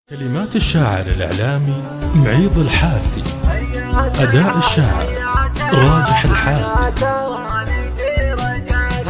كلمات الشاعر الإعلامي معيض الحارثي. أداء الشاعر راجح الحارثي.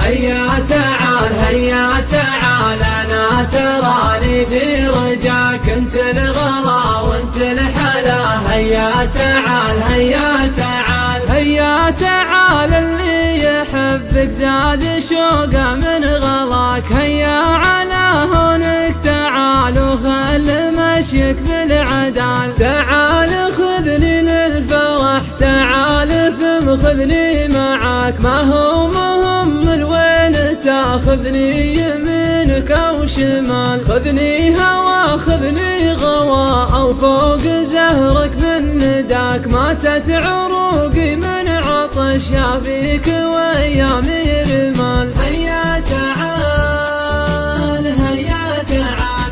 هيا تعال هيا تعال أنا تراني في رجاك، انت الغلا وانت الحلا. هيا تعال هيا تعال هيا تعال، اللي يحبك زاد شوقه من غلاك. هيا على هونك تعال وخل مشيك بالعدال. تعال خذني للفرح تعال ثم خذني معاك، ما هو مهم الوين تاخذني يمينك او شمال. خذني هوا خذني غوا او فوق زهرك من نداك. ماتت عروقي من عطش يا فيك وايامي رمال. هيا تعال هيا تعال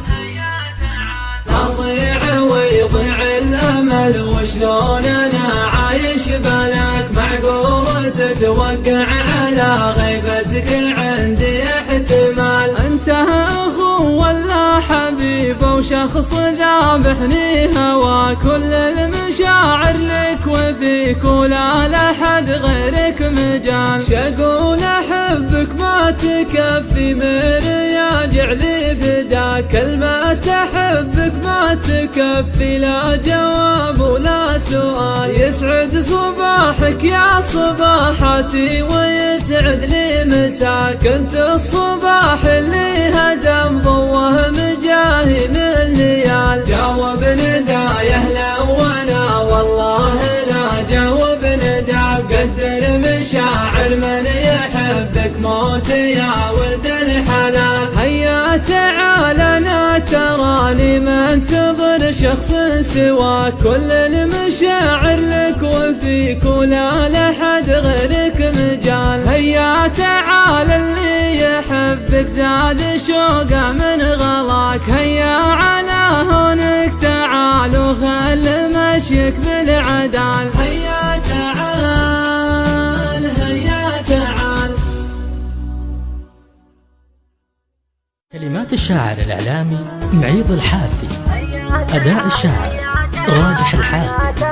اضيع ويضيع الامل، وشلون انا عايش بلاك. معقول تتوقع على غيبتك عندي احتمال. انت اخو ولا حبيب وشخص ذابحني هوا. كل المشاعر لك وفيك ولا لحد غيرك مجال. شقول احبك ما تكفي مرياجع لي فداك. كلمة احبك ما تكفي لا جواب ولا سؤال. يسعد صباحك يا صباحتي ويسعد لي مساك. انت الصباح اللي هزم ضوه مجاهي من ليال. جاوب نداي اهلا وانا والله لا جاوب نداك. قدر مشاعر من يحبك موت يا ولد الحلال. هيا تعال انا تراني ما انتظر شخص سواك. كل المشاعر لك وفيك ولا لحد غيرك مجال. هيا تعال اللي يحبك زاد شوقه من غلاك. هيا على هونك تعال وخل مشيك بالعدال. هيا تعال هيا تعال. كلمات الشاعر الإعلامي معيض الحارثي. أداء الشاعر راجح الحارثي.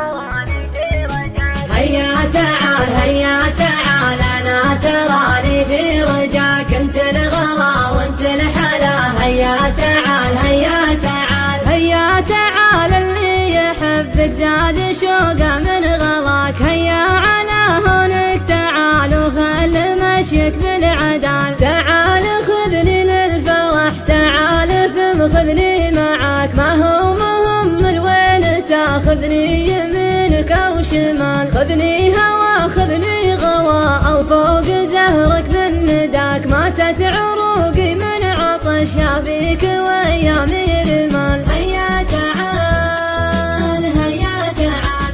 هيا تعال هيا تعال أنا تراني في رجاك. انت الغلا وانت الحلا. هيا تعال هيا تعال هيا تعال، اللي يحبك زاد شوقه من غلاك. هيا على هونك تعال وخل مشيك بالعدال. تعال خذني للفرح تعال ثم خذني معاك، ما هو مهم الوين تاخذني يمينك او شمال. خذني هوا خذني غوا او فوق زهرك من نداك. ماتت عروقي من عطش يا فيك وايامي رمال. هيا تعال هيا تعال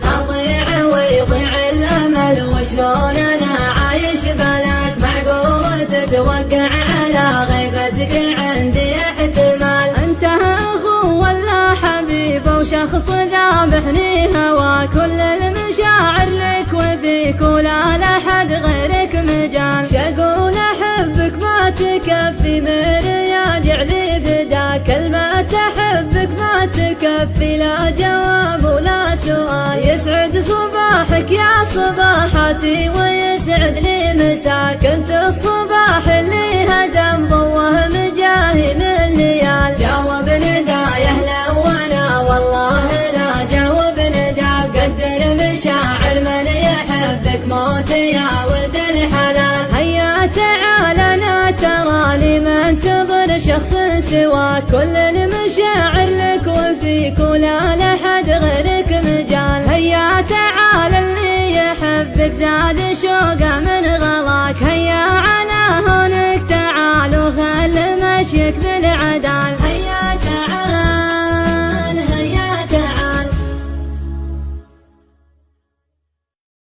اضيع ويضيع الامل، وشلون انا عايش بلاك. معقول تتوقع على غيبتك عندي احتمال. انت اخو ولا حبيب وشخص ذابحني هوا. كل المشاعر لك وفيك ولا لحد غيرك مجال. شقول احبك ما تكفي مرياجع لي فداك. كلمة احبك ما تكفي لا جواب ولا سؤال. يسعد صباحك يا صباحتي ويسعد لي مساك. انت الصباح اللي هزم ضوه مجاهي من ليال. جاوب نداي اهلا وانا والله لا جاوب نداك. قدر مشاعر من يحبك موت يا ولد الحلال. هيا تعال انا تراني ما انتظر شخص سواك. كل المشاعر لك وفيك ولا لحد غيرك مجال. هيا تعال اللي يحبك زاد شوقه من غلاك. هيا على هونك تعال وخل مشيك بالعدال.